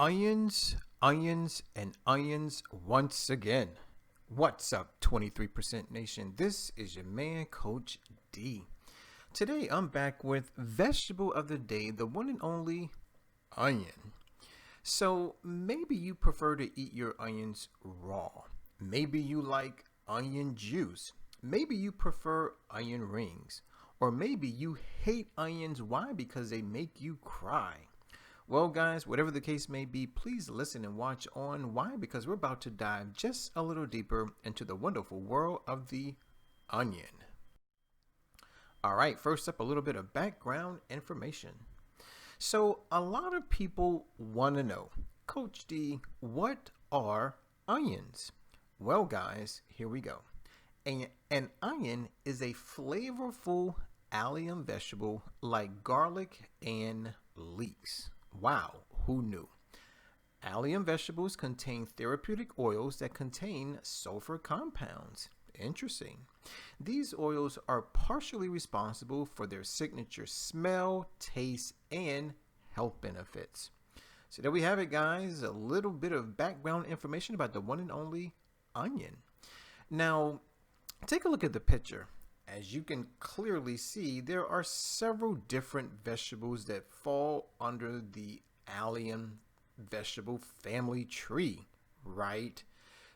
Onions, onions, and onions once again. What's up, 23% Nation? This is your man, Coach D. Today, I'm back with vegetable of the day, the one and only onion. So, maybe you prefer to eat your onions raw. Maybe you like onion juice. Maybe you prefer onion rings. Or maybe you hate onions. Why? Because they make you cry. Well, guys, whatever the case may be, please listen and watch on. Why? Because we're about to dive just a little deeper into the wonderful world of the onion. All right, first up, a little bit of background information. So a lot of people want to know, Coach D, what are onions? Well, guys, here we go. An onion is a flavorful allium vegetable like garlic and leeks. Wow, who knew? Allium vegetables contain therapeutic oils that contain sulfur compounds. Interesting. These oils are partially responsible for their signature smell, taste, and health benefits. So there we have it, guys. A little bit of background information about the one and only onion. Now, take a look at the picture. As you can clearly see, there are several different vegetables that fall under the allium vegetable family tree, right?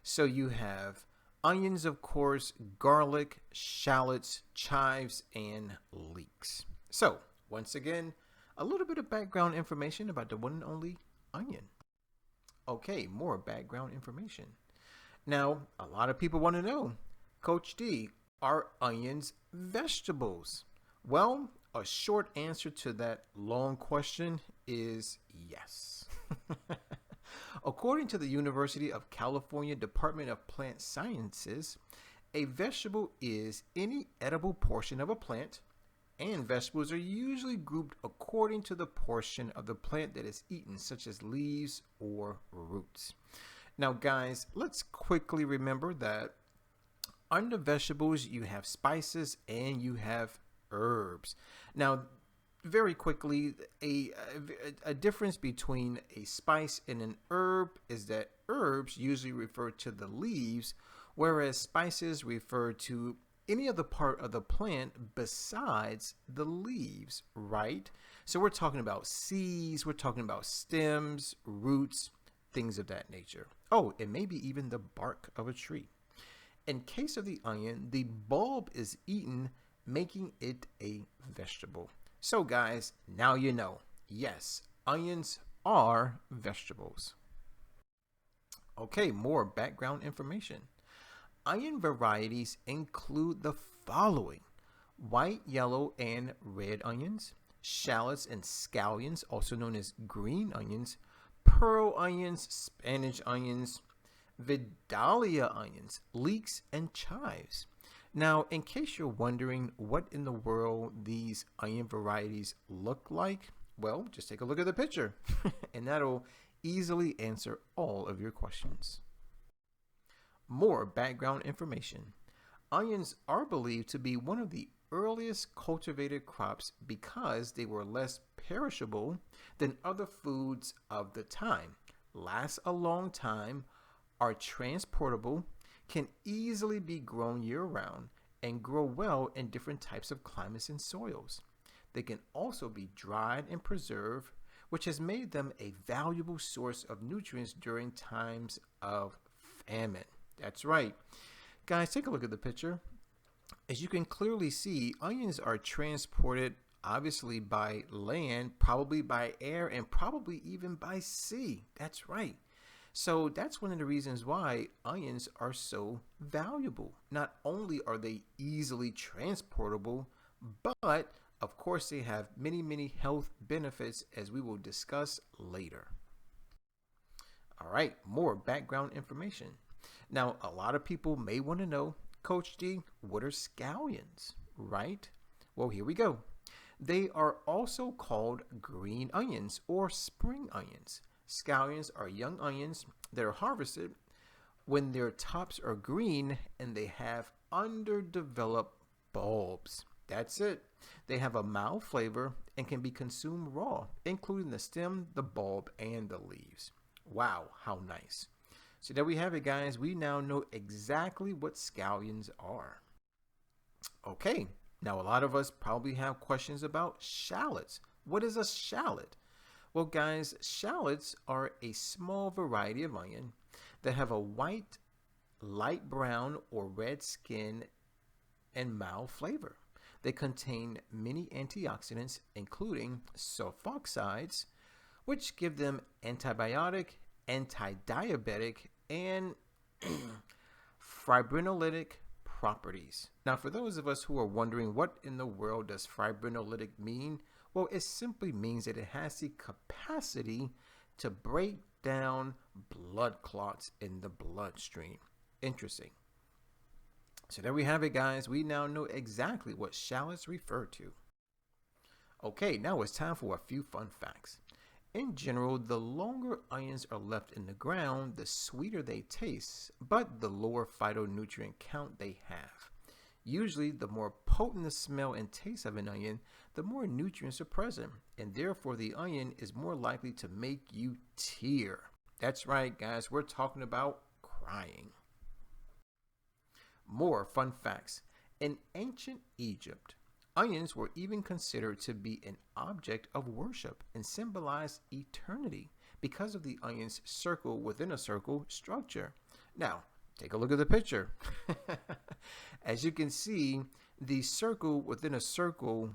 So you have onions, of course, garlic, shallots, chives, and leeks. So, once again, a little bit of background information about the one and only onion. Okay, more background information. Now, a lot of people want to know, Coach D, are onions vegetables? Well, a short answer to that long question is yes. According to the University of California Department of Plant Sciences, a vegetable is any edible portion of a plant, and vegetables are usually grouped according to the portion of the plant that is eaten, such as leaves or roots. Now, guys, let's quickly remember that under vegetables, you have spices and you have herbs. Now, very quickly, a difference between a spice and an herb is that herbs usually refer to the leaves, whereas spices refer to any other part of the plant besides the leaves, right? So we're talking about seeds, we're talking about stems, roots, things of that nature. Oh, and maybe even the bark of a tree. In case of the onion, the bulb is eaten, making it a vegetable. So guys, now you know. Yes, onions are vegetables. Okay, more background information. Onion varieties include the following: white, yellow, and red onions, shallots and scallions, also known as green onions, pearl onions, Spanish onions, Vidalia onions, leeks, and chives. Now, in case you're wondering what in the world these onion varieties look like, well, just take a look at the picture and that'll easily answer all of your questions. More background information. Onions are believed to be one of the earliest cultivated crops because they were less perishable than other foods of the time, last a long time, are transportable, can easily be grown year-round, and grow well in different types of climates and soils. They can also be dried and preserved, which has made them a valuable source of nutrients during times of famine. That's right. Guys, take a look at the picture. As you can clearly see, onions are transported obviously by land, probably by air, and probably even by sea. That's right. So that's one of the reasons why onions are so valuable. Not only are they easily transportable, but of course they have many, many health benefits, as we will discuss later. All right, more background information. Now, a lot of people may want to know, Coach D, what are scallions, right? Well, here we go. They are also called green onions or spring onions. Scallions are young onions that are harvested when their tops are green and they have underdeveloped bulbs. That's it. They have a mild flavor and can be consumed raw, including the stem, the bulb, and the leaves. Wow, how nice. So there we have it, guys. We now know exactly what scallions are. Okay, now a lot of us probably have questions about shallots. What is a shallot? Well, guys, shallots are a small variety of onion that have a white, light brown, or red skin and mild flavor. They contain many antioxidants, including sulfoxides, which give them antibiotic, anti-diabetic, and fibrinolytic properties. Now, for those of us who are wondering what in the world does fibrinolytic mean, well, it simply means that it has the capacity to break down blood clots in the bloodstream. Interesting. So there we have it, guys. We now know exactly what shallots refer to. Okay, now it's time for a few fun facts. In general, the longer onions are left in the ground, the sweeter they taste, but the lower phytonutrient count they have. Usually, the more potent the smell and taste of an onion, the more nutrients are present, and therefore the onion is more likely to make you tear. That's right, guys, we're talking about crying. More fun facts. In ancient Egypt, onions were even considered to be an object of worship and symbolize eternity because of the onion's circle within a circle structure. Now, take a look at the picture. As you can see, the circle within a circle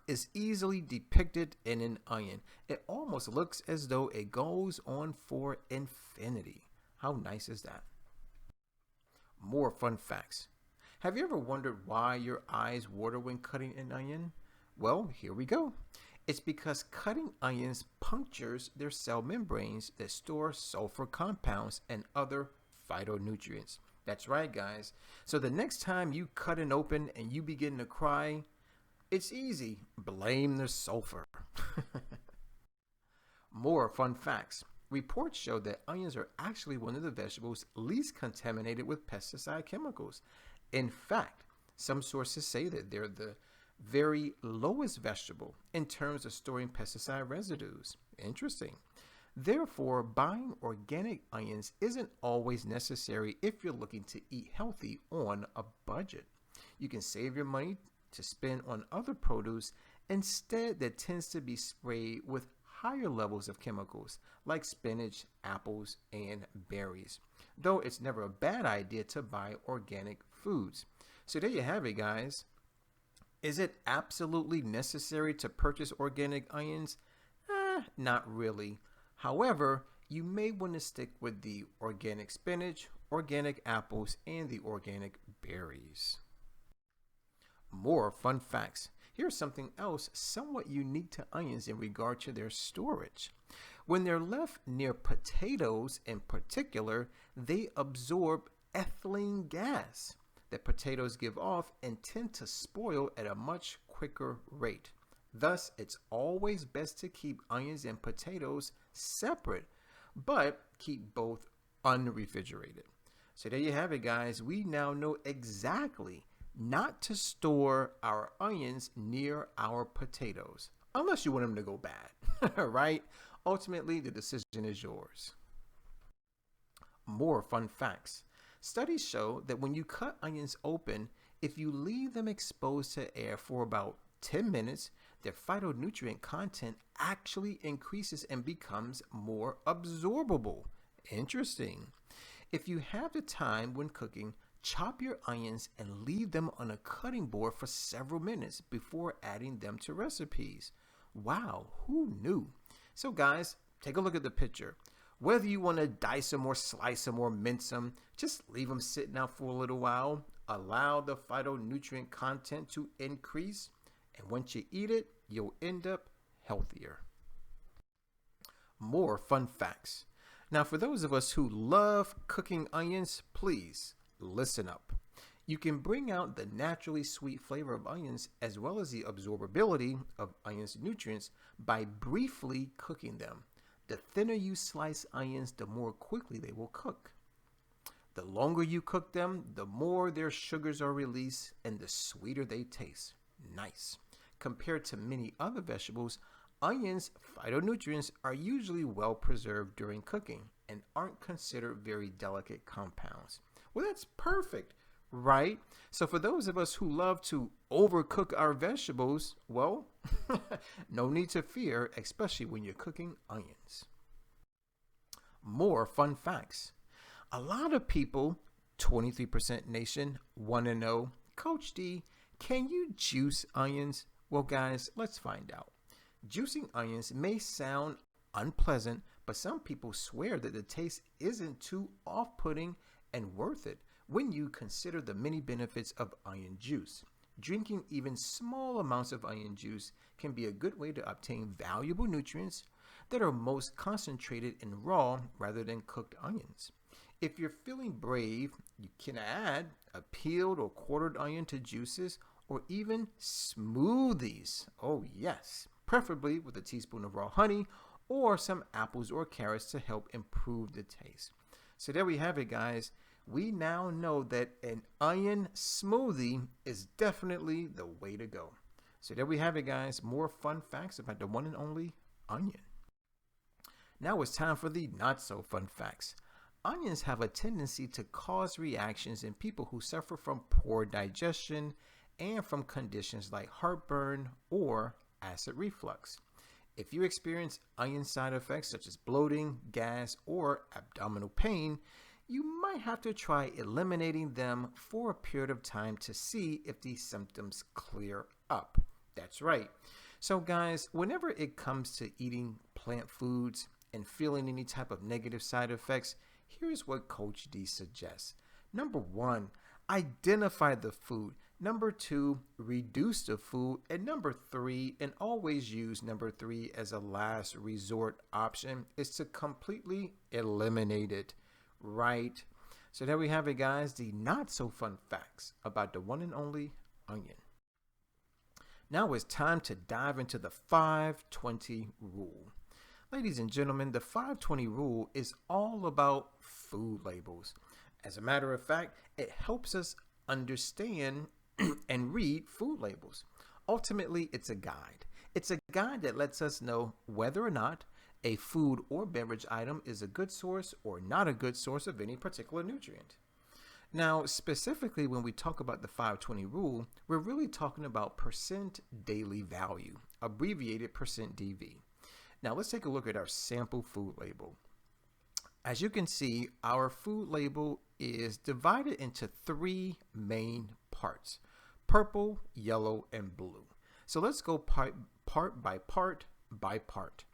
is easily depicted in an onion. It almost looks as though it goes on for infinity. How nice is that? More fun facts. Have you ever wondered why your eyes water when cutting an onion? Well, here we go. It's because cutting onions punctures their cell membranes that store sulfur compounds and other phytonutrients. That's right, guys. So the next time you cut an open and you begin to cry, it's easy. Blame the sulfur. More fun facts. Reports show that onions are actually one of the vegetables least contaminated with pesticide chemicals. In fact, some sources say that they're the very lowest vegetable in terms of storing pesticide residues. Interesting. Therefore, buying organic onions isn't always necessary if you're looking to eat healthy on a budget. You can save your money to spend on other produce instead that tends to be sprayed with higher levels of chemicals like spinach, apples, and berries. Though it's never a bad idea to buy organic foods. So there you have it, guys. Is it absolutely necessary to purchase organic onions? Not really. However, you may want to stick with the organic spinach, organic apples, and the organic berries. More fun facts. Here's something else somewhat unique to onions in regard to their storage. When they're left near potatoes in particular, they absorb ethylene gas that potatoes give off and tend to spoil at a much quicker rate. Thus, it's always best to keep onions and potatoes separate, but keep both unrefrigerated. So there you have it, guys. We now know exactly not to store our onions near our potatoes, unless you want them to go bad, right? Ultimately, the decision is yours. More fun facts. Studies show that when you cut onions open, if you leave them exposed to air for about 10 minutes, their phytonutrient content actually increases and becomes more absorbable. Interesting. If you have the time when cooking, chop your onions and leave them on a cutting board for several minutes before adding them to recipes. Wow, who knew? So guys, take a look at the picture. Whether you want to dice them or slice them or mince them, just leave them sitting out for a little while. Allow the phytonutrient content to increase, and once you eat it, you'll end up healthier. More fun facts. Now, for those of us who love cooking onions, please listen up. You can bring out the naturally sweet flavor of onions as well as the absorbability of onions' nutrients by briefly cooking them. The thinner you slice onions, the more quickly they will cook. The longer you cook them, the more their sugars are released and the sweeter they taste. Nice. Compared to many other vegetables, onions' phytonutrients are usually well preserved during cooking and aren't considered very delicate compounds. Well, that's perfect, right? So for those of us who love to overcook our vegetables, well, no need to fear, especially when you're cooking onions. More fun facts. A lot of people, 23% nation, want to know, Coach D, can you juice onions? Well, guys, let's find out. Juicing onions may sound unpleasant, but some people swear that the taste isn't too off-putting and worth it when you consider the many benefits of onion juice. Drinking even small amounts of onion juice can be a good way to obtain valuable nutrients that are most concentrated in raw rather than cooked onions. If you're feeling brave, you can add a peeled or quartered onion to juices or even smoothies. Oh yes, preferably with a teaspoon of raw honey or some apples or carrots to help improve the taste. So there we have it, guys. We now know that an onion smoothie is definitely the way to go. So there we have it, guys. More fun facts about the one and only onion. Now it's time for the not so fun facts. Onions have a tendency to cause reactions in people who suffer from poor digestion and from conditions like heartburn or acid reflux. If you experience onion side effects such as bloating, gas, or abdominal pain, you might have to try eliminating them for a period of time to see if these symptoms clear up. That's right. So guys, whenever it comes to eating plant foods and feeling any type of negative side effects, here's what Coach D suggests. Number 1, identify the food. Number 2, reduce the food. And number 3, and always use number 3 as a last resort option, is to completely eliminate it. Right? So there we have it, guys. The not so fun facts about the one and only onion. Now it's time to dive into the 520 rule. Ladies and gentlemen, the 520 rule is all about food labels. As a matter of fact, it helps us understand and read food labels. Ultimately, it's a guide. It's a guide that lets us know whether or not a food or beverage item is a good source or not a good source of any particular nutrient. Now, specifically when we talk about the 520 rule, we're really talking about percent daily value, abbreviated percent DV. Now, let's take a look at our sample food label. As you can see, our food label is divided into 3 main parts: purple, yellow, and blue. So let's go part by part by part.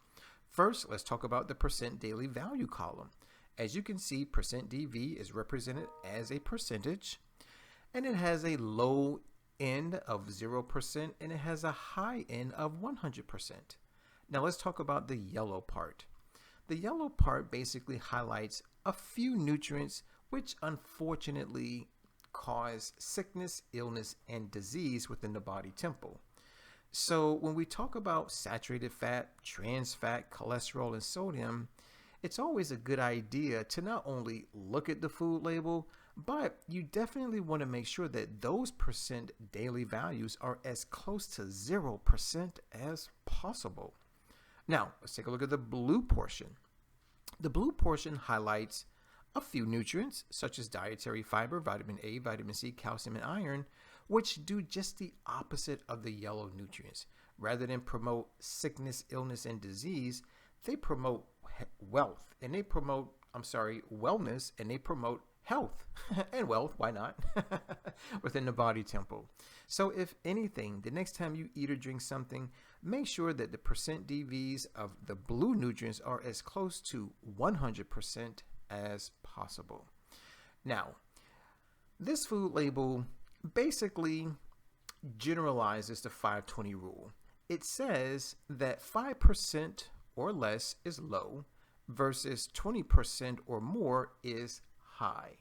First, let's talk about the percent daily value column. As you can see, percent DV is represented as a percentage, and it has a low end of 0% and it has a high end of 100%. Now let's talk about the yellow part. The yellow part basically highlights a few nutrients which unfortunately cause sickness, illness, and disease within the body temple. So when we talk about saturated fat, trans fat, cholesterol, and sodium, it's always a good idea to not only look at the food label, but you definitely want to make sure that those percent daily values are as close to 0% as possible. Now, let's take a look at the blue portion. The blue portion highlights a few nutrients such as dietary fiber, vitamin A, vitamin C, calcium, and iron, which do just the opposite of the yellow nutrients. Rather than promote sickness, illness, and disease, they promote wellness, and they promote health and wealth, why not, within the body temple. So if anything, the next time you eat or drink something, make sure that the percent DVs of the blue nutrients are as close to 100% as possible. Now, this food label basically generalizes the 520 rule. It says that 5% or less is low versus 20% or more is high.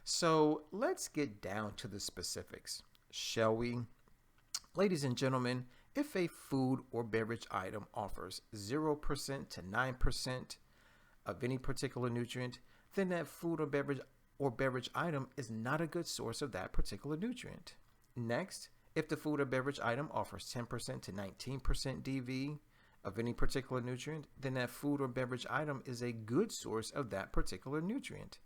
So let's get down to the specifics, shall we? Ladies and gentlemen, if a food or beverage item offers 0% to 9% of any particular nutrient, then that food or beverage item is not a good source of that particular nutrient. Next, If the food or beverage item offers 10% to 19% DV of any particular nutrient, then that food or beverage item is a good source of that particular nutrient.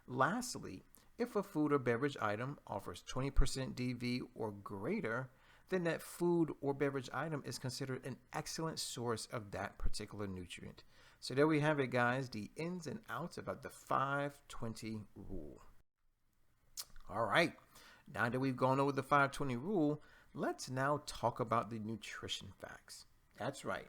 Lastly, if a food or beverage item offers 20% DV or greater, then that food or beverage item is considered an excellent source of that particular nutrient. So there we have it, guys, the ins and outs about the 520 rule. All right, now that we've gone over the 520 rule, let's now talk about the nutrition facts. That's right.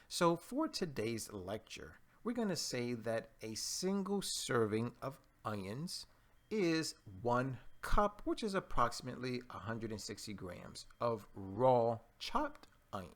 So for today's lecture, we're going to say that a single serving of onions is 1 cup, which is approximately 160 grams of raw chopped onion.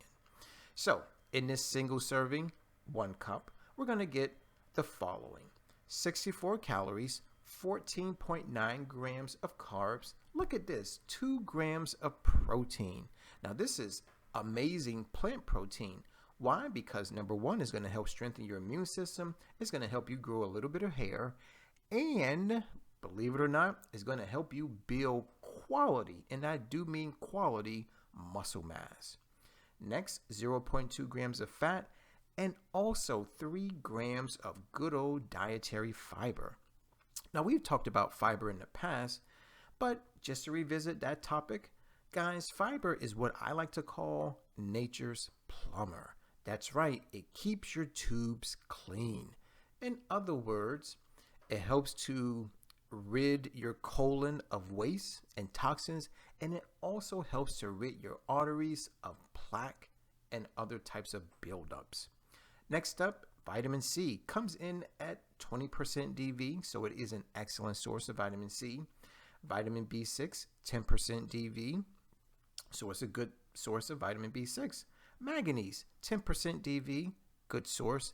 So in this single serving, 1 cup, we're going to get the following: 64 calories, 14.9 grams of carbs. Look at this, 2 grams of protein. Now this is amazing plant protein. Why? Because number one, is going to help strengthen your immune system. It's going to help you grow a little bit of hair. And believe it or not, it's going to help you build quality, and I do mean quality, muscle mass. Next, 0.2 grams of fat, and also 3 grams of good old dietary fiber. Now, we've talked about fiber in the past, but just to revisit that topic, guys, fiber is what I like to call nature's plumber. That's right, it keeps your tubes clean. In other words, it helps to rid your colon of waste and toxins, and it also helps to rid your arteries of plaque and other types of buildups. Next up, vitamin C comes in at 20% DV, so it is an excellent source of vitamin C. Vitamin B6, 10% DV, so it's a good source of vitamin B6. Manganese, 10% DV, good source.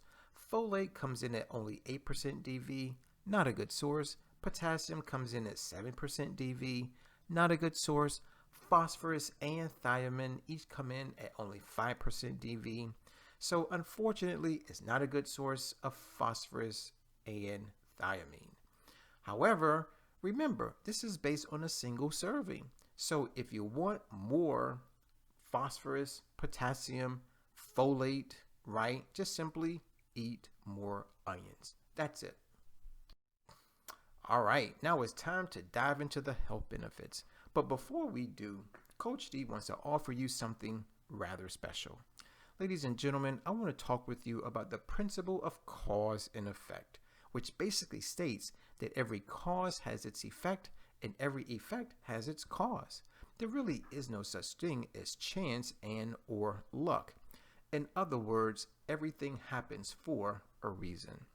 Folate comes in at only 8% DV, not a good source. Potassium comes in at 7% DV, not a good source. Phosphorus and thiamine each come in at only 5% DV. So unfortunately, it's not a good source of phosphorus and thiamine. However, remember, this is based on a single serving. So if you want more phosphorus, potassium, folate, right, just simply eat more onions. That's it. All right, now it's time to dive into the health benefits. But before we do, Coach D wants to offer you something rather special. Ladies and gentlemen, I want to talk with you about the principle of cause and effect, which basically states that every cause has its effect and every effect has its cause. There really is no such thing as chance and or luck. In other words, everything happens for a reason.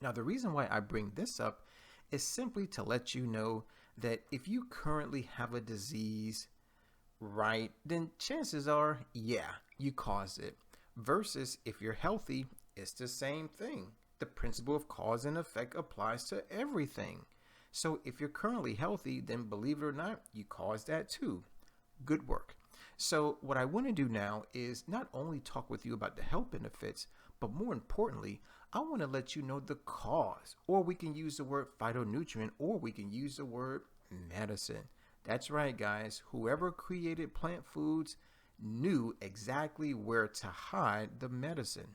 Now, the reason why I bring this up is simply to let you know that if you currently have a disease, right, then chances are, yeah, you caused it. Versus if you're healthy, it's the same thing. The principle of cause and effect applies to everything. So if you're currently healthy, then believe it or not, you caused that too. Good work. So what I want to do now is not only talk with you about the health benefits, but more importantly, I want to let you know the cause, or we can use the word phytonutrient, or we can use the word medicine. That's right, guys. Whoever created plant foods knew exactly where to hide the medicine.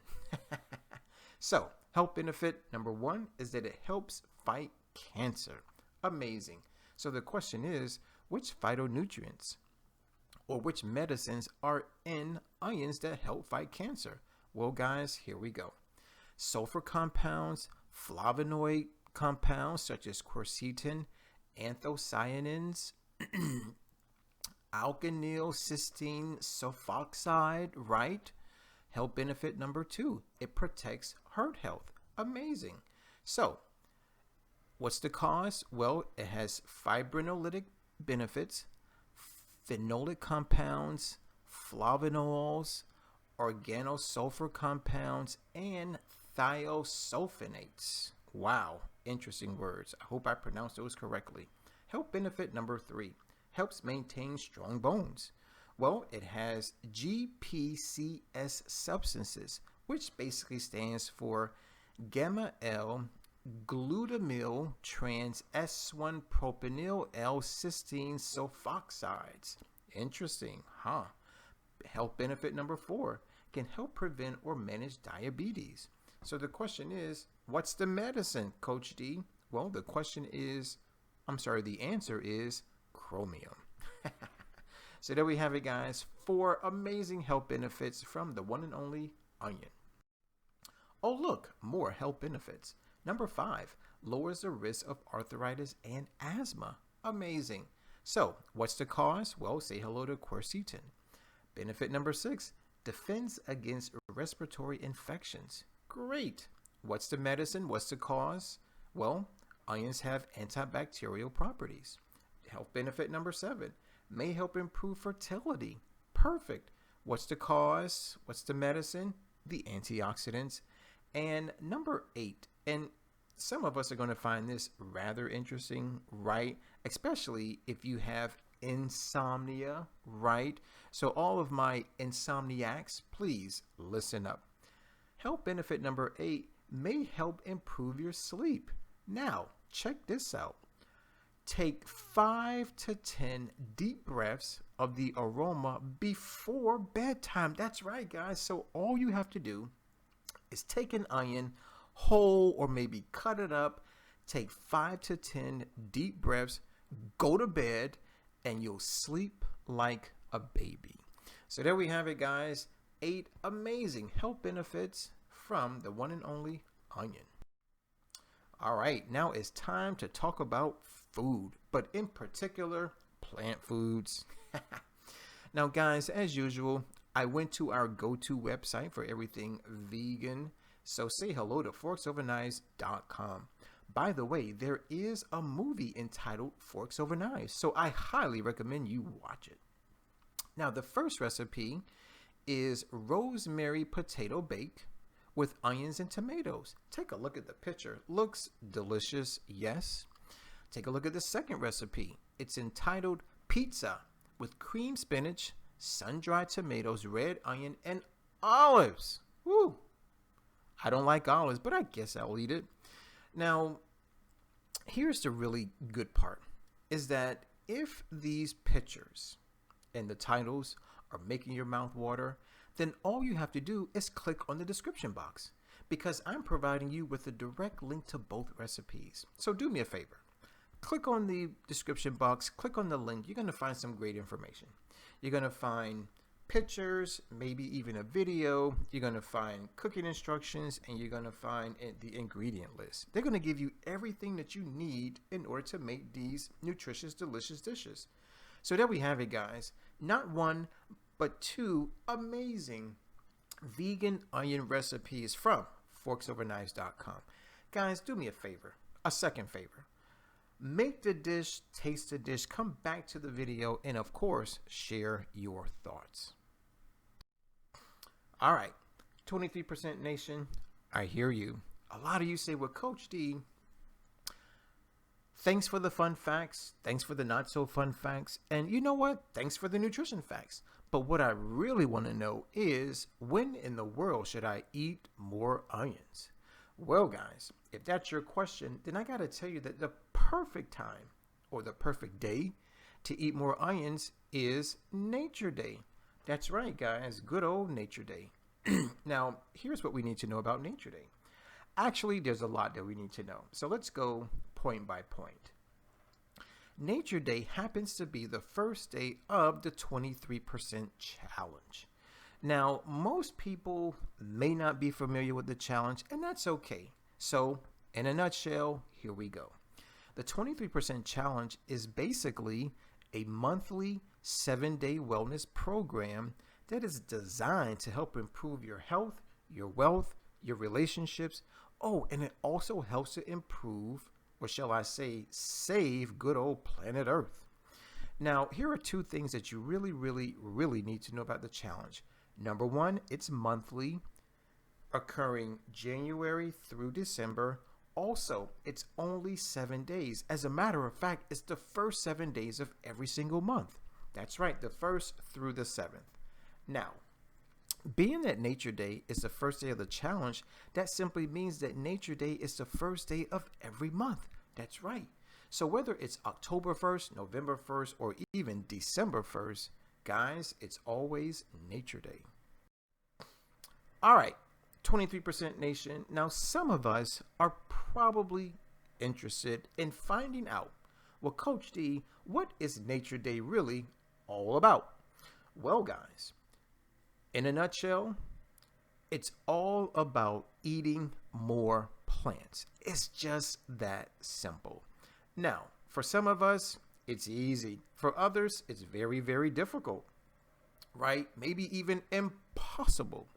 So, health benefit number one is that it helps fight cancer. Amazing. So the question is, which phytonutrients or which medicines are in onions that help fight cancer? Well, guys, here we go. Sulfur compounds, flavonoid compounds such as quercetin, anthocyanins, alkynyl cysteine sulfoxide, right? Health benefit number two, it protects heart health. Amazing. So, what's the cause? Well, it has fibrinolytic benefits, phenolic compounds, flavonols, organosulfur compounds, and thiosulfonates. Wow, interesting words. I hope I pronounced those correctly. Health benefit number three, helps maintain strong bones. Well, it has GPCS substances, which basically stands for gamma L glutamyl trans S1 propenyl L cysteine sulfoxides. Interesting, huh? Health benefit number 4 can help prevent or manage diabetes. So the question is, what's the medicine, Coach D? Well, the answer is chromium. So there we have it, guys. 4 amazing health benefits from the one and only onion. Oh, look, more health benefits. Number 5, lowers the risk of arthritis and asthma. Amazing. So, what's the cause? Well, say hello to quercetin. Benefit number 6, defends against respiratory infections. Great. What's the medicine? What's the cause? Well, onions have antibacterial properties. Health benefit number 7, may help improve fertility. Perfect. What's the cause? What's the medicine? The antioxidants. And number 8, and some of us are going to find this rather interesting, right? Especially if you have insomnia, right? So all of my insomniacs, please listen up. Health benefit number 8 may help improve your sleep. Now, check this out. Take 5 to 10 deep breaths of the aroma before bedtime. That's right, guys. So all you have to do is take an onion whole or maybe cut it up, take 5 to 10 deep breaths, go to bed, and you'll sleep like a baby. So there we have it, guys. 8 amazing health benefits from the one and only onion. All right, now it's time to talk about food, but in particular, plant foods. Now, guys, as usual, I went to our go-to website for everything vegan. So say hello to forksoverknives.com. By the way, there is a movie entitled Forks Over Knives, so I highly recommend you watch it. Now, the first recipe is rosemary potato bake with onions and tomatoes. Take a look at the picture. Looks delicious, yes. Take a look at the second recipe. It's entitled pizza with cream spinach, sun-dried tomatoes, red onion, and olives. Woo! I don't like olives, but I guess I'll eat it. Now, here's the really good part, is that if these pictures and the titles are making your mouth water, then all you have to do is click on the description box, because I'm providing you with a direct link to both recipes. So do me a favor. Click on the description box, click on the link. You're going to find some great information. You're going to find pictures, maybe even a video. You're going to find cooking instructions, and you're going to find the ingredient list. They're going to give you everything that you need in order to make these nutritious, delicious dishes. So there we have it, guys. Not 1, but 2 amazing vegan onion recipes from forksoverknives.com. Guys, do me a favor, a second favor. Make the dish, taste the dish, come back to the video, and of course, share your thoughts. All right, 23% Nation, I hear you. A lot of you say, well, Coach D, thanks for the fun facts. Thanks for the not so fun facts. And you know what? Thanks for the nutrition facts. But what I really want to know is, when in the world should I eat more onions? Well, guys, if that's your question, then I got to tell you that the perfect time or the perfect day to eat more onions is Nature Day. That's right, guys. Good old Nature Day. Now, here's what we need to know about Nature Day. Actually, there's a lot that we need to know. So let's go point by point. Nature Day happens to be the first day of the 23% challenge. Now, most people may not be familiar with the challenge, and that's okay. So, in a nutshell, here we go. The 23% challenge is basically a monthly 7-day wellness program that is designed to help improve your health, your wealth, your relationships. Oh, and it also helps to improve, or shall I say, save good old planet Earth. Now, here are 2 things that you really, really, really need to know about the challenge. Number 1, it's monthly, occurring January through December. Also, it's only 7 days. As a matter of fact, it's the first 7 days of every single month. That's right, the 1st through the 7th. Now, being that Nature Day is the first day of the challenge, that simply means that Nature Day is the first day of every month. That's right. So whether it's October 1st, November 1st, or even December 1st, Guys, it's always Nature Day. All right, 23% Nation. Now, some of us are probably interested in finding out, well, Coach D, what is Nature Day really all about? Well, guys, in a nutshell, it's all about eating more plants. It's just that simple. Now, for some of us, it's easy. For others, it's very, very difficult, right? Maybe even impossible.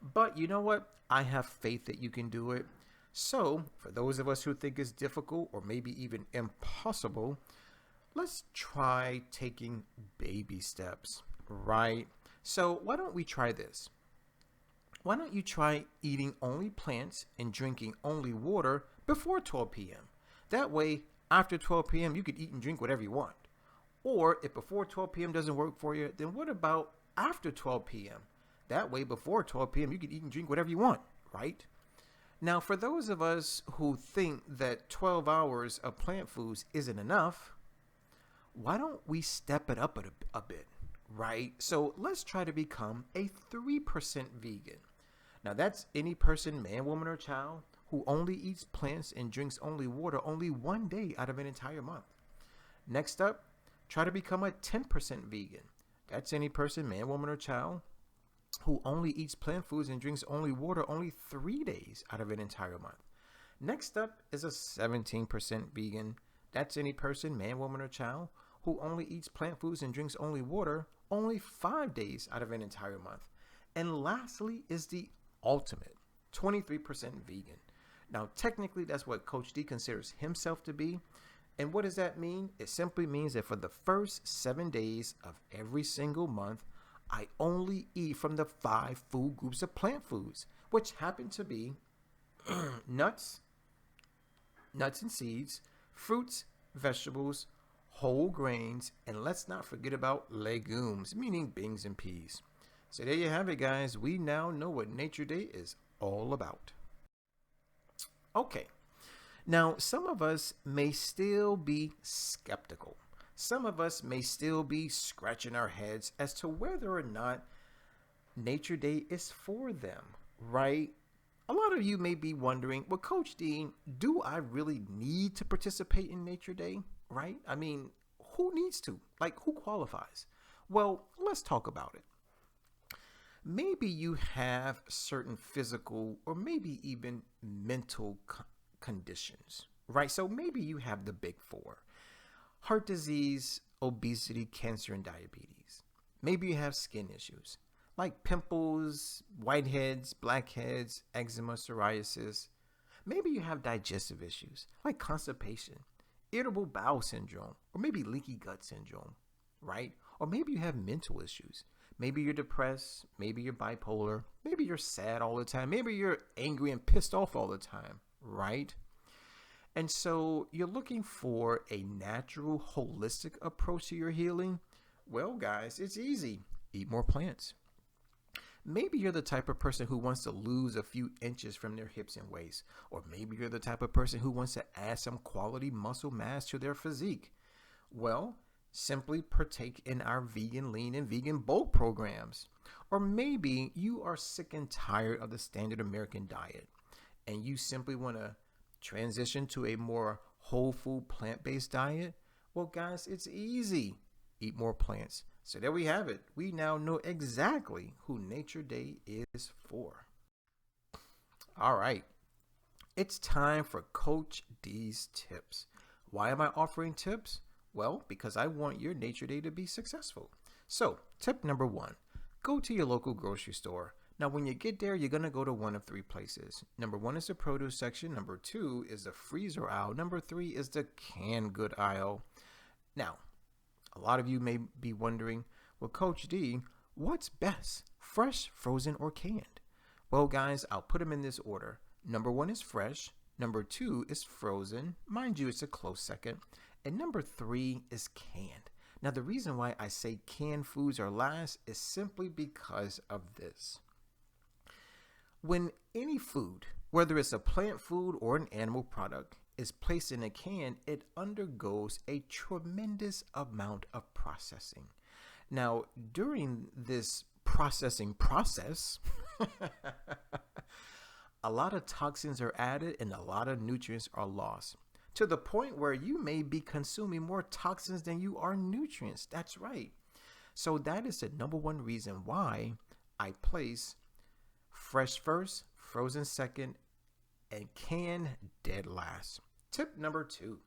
But you know what? I have faith that you can do it. So, for those of us who think it's difficult or maybe even impossible, let's try taking baby steps, right? So, why don't we try this? Why don't you try eating only plants and drinking only water before 12 p.m.? That way, after 12 p.m., you could eat and drink whatever you want. Or if before 12 p.m. doesn't work for you, then what about after 12 p.m.? That way, before 12 p.m., you can eat and drink whatever you want, right? Now, for those of us who think that 12 hours of plant foods isn't enough, why don't we step it up a bit, right? So let's try to become a 3% vegan. Now, that's any person, man, woman, or child, who only eats plants and drinks only water only one day out of an entire month. Next up, try to become a 10% vegan. That's any person, man, woman, or child, who only eats plant foods and drinks only water only 3 days out of an entire month. Next up is a 17% vegan. That's any person, man, woman, or child, who only eats plant foods and drinks only water only 5 days out of an entire month. And lastly is the ultimate 23% vegan. Now, technically, that's what Coach D considers himself to be. And what does that mean? It simply means that for the first 7 days of every single month, I only eat from the 5 food groups of plant foods, which happen to be nuts and seeds, fruits, vegetables, whole grains, and let's not forget about legumes, meaning beans and peas. So there you have it, guys. We now know what Nature Day is all about. Okay. Now, some of us may still be skeptical. Some of us may still be scratching our heads as to whether or not Nature Day is for them, right? A lot of you may be wondering, well, Coach Dean, do I really need to participate in Nature Day, right? I mean, who needs to? Like, who qualifies? Well, let's talk about it. Maybe you have certain physical or maybe even mental conditions, right? So maybe you have the big 4. Heart disease, obesity, cancer, and diabetes. Maybe you have skin issues like pimples, whiteheads, blackheads, eczema, psoriasis. Maybe you have digestive issues like constipation, irritable bowel syndrome, or maybe leaky gut syndrome, right? Or maybe you have mental issues. Maybe you're depressed, maybe you're bipolar, maybe you're sad all the time, maybe you're angry and pissed off all the time, right? And so you're looking for a natural, holistic approach to your healing? Well, guys, it's easy. Eat more plants. Maybe you're the type of person who wants to lose a few inches from their hips and waist. Or maybe you're the type of person who wants to add some quality muscle mass to their physique. Well, simply partake in our vegan lean and vegan bulk programs. Or maybe you are sick and tired of the standard American diet and you simply want to transition to a more whole food plant-based diet. Well, guys, it's easy. Eat more plants. So there we have it. We now know exactly who Nature Day is for. All right. It's time for Coach D's tips. Why am I offering tips? Well, because I want your Nature Day to be successful. So, tip number 1, go to your local grocery store. Now, when you get there, you're going to go to one of 3 places. Number 1 is the produce section. Number 2 is the freezer aisle. Number 3 is the canned good aisle. Now, a lot of you may be wondering, well, Coach D, what's best, fresh, frozen, or canned? Well, guys, I'll put them in this order. Number 1 is fresh. Number 2 is frozen. Mind you, it's a close second. And number 3 is canned. Now, the reason why I say canned foods are last is simply because of this. When any food, whether it's a plant food or an animal product, is placed in a can, it undergoes a tremendous amount of processing. Now, during this processing process, a lot of toxins are added and a lot of nutrients are lost to the point where you may be consuming more toxins than you are nutrients. That's right. So that is the number one reason why I place fresh first, frozen second, and canned dead last. Tip number 2,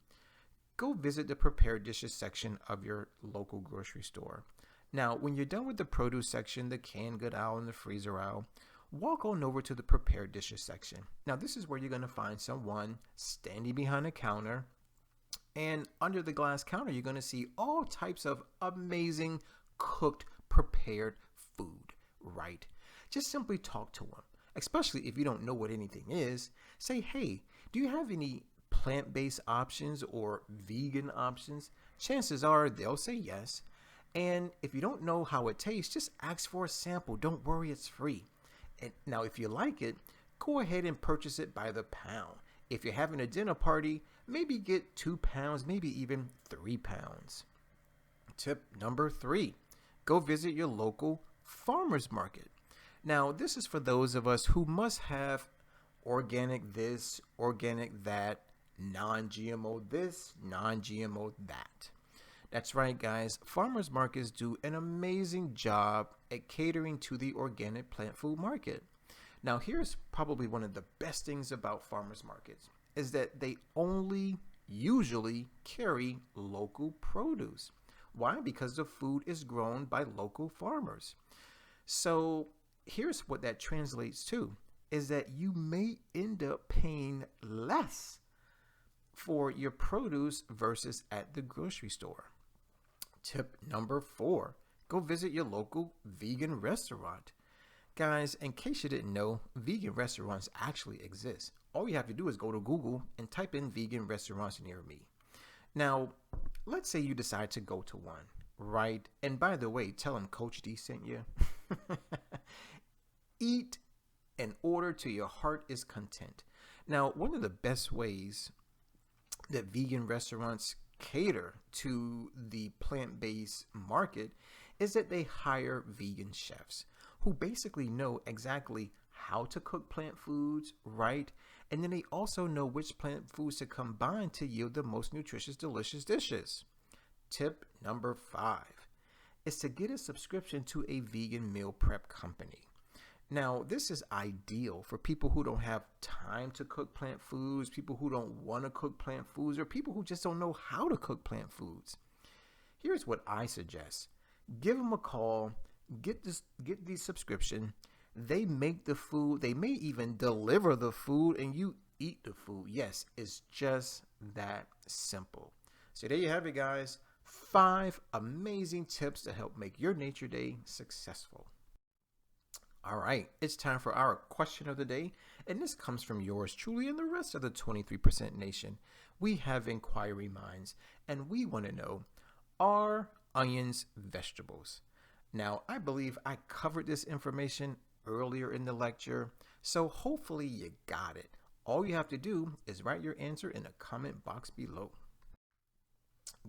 go visit the prepared dishes section of your local grocery store. Now, when you're done with the produce section, the canned good aisle, and the freezer aisle, walk on over to the prepared dishes section. Now, this is where you're going to find someone standing behind a counter, and under the glass counter, you're going to see all types of amazing cooked, prepared food, right? Just simply talk to them, especially if you don't know what anything is. Say, hey, do you have any plant-based options or vegan options? Chances are they'll say yes. And if you don't know how it tastes, just ask for a sample. Don't worry, it's free. And now, if you like it, go ahead and purchase it by the pound. If you're having a dinner party, maybe get 2 pounds, maybe even 3 pounds. Tip number 3, go visit your local farmer's market. Now, this is for those of us who must have organic this, organic that, non-GMO this, non-GMO that. That's right, guys. Farmers markets do an amazing job at catering to the organic plant food market. Now, here's probably one of the best things about farmers markets is that they only usually carry local produce. Why? Because the food is grown by local farmers. So here's what that translates to is that you may end up paying less for your produce versus at the grocery store. Tip number 4, go visit your local vegan restaurant. Guys, in case you didn't know, vegan restaurants actually exist. All you have to do is go to Google and type in vegan restaurants near me. Now, let's say you decide to go to one, right? And by the way, tell them Coach D sent you. Eat and order till your heart is content. Now, one of the best ways that vegan restaurants cater to the plant-based market is that they hire vegan chefs who basically know exactly how to cook plant foods, right? And then they also know which plant foods to combine to yield the most nutritious, delicious dishes. Tip number 5 is to get a subscription to a vegan meal prep company. Now, this is ideal for people who don't have time to cook plant foods, people who don't want to cook plant foods, or people who just don't know how to cook plant foods. Here's what I suggest. Give them a call, get the subscription. They make the food, they may even deliver the food, and you eat the food. Yes, it's just that simple. So there you have it, guys. 5 amazing tips to help make your nature day successful. All right, it's time for our question of the day, and this comes from yours truly and the rest of the 23% nation. We have inquiry minds, and we want to know, are onions vegetables? Now, I believe I covered this information earlier in the lecture, so hopefully you got it. All you have to do is write your answer in the comment box below.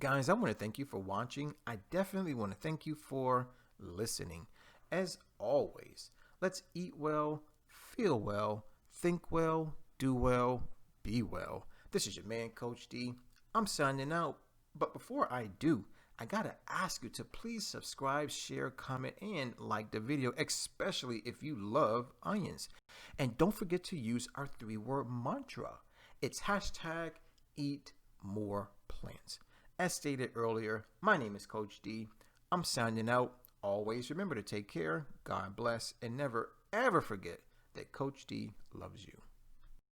Guys, I want to thank you for watching. I definitely want to thank you for listening. As always, let's eat well, feel well, think well, do well, be well. This is your man, Coach D. I'm signing out. But before I do, I gotta ask you to please subscribe, share, comment, and like the video, especially if you love onions. And don't forget to use our 3-word mantra. It's #EatMorePlants. As stated earlier, my name is Coach D. I'm signing out. Always remember to take care, God bless, and never ever forget that Coach D loves you.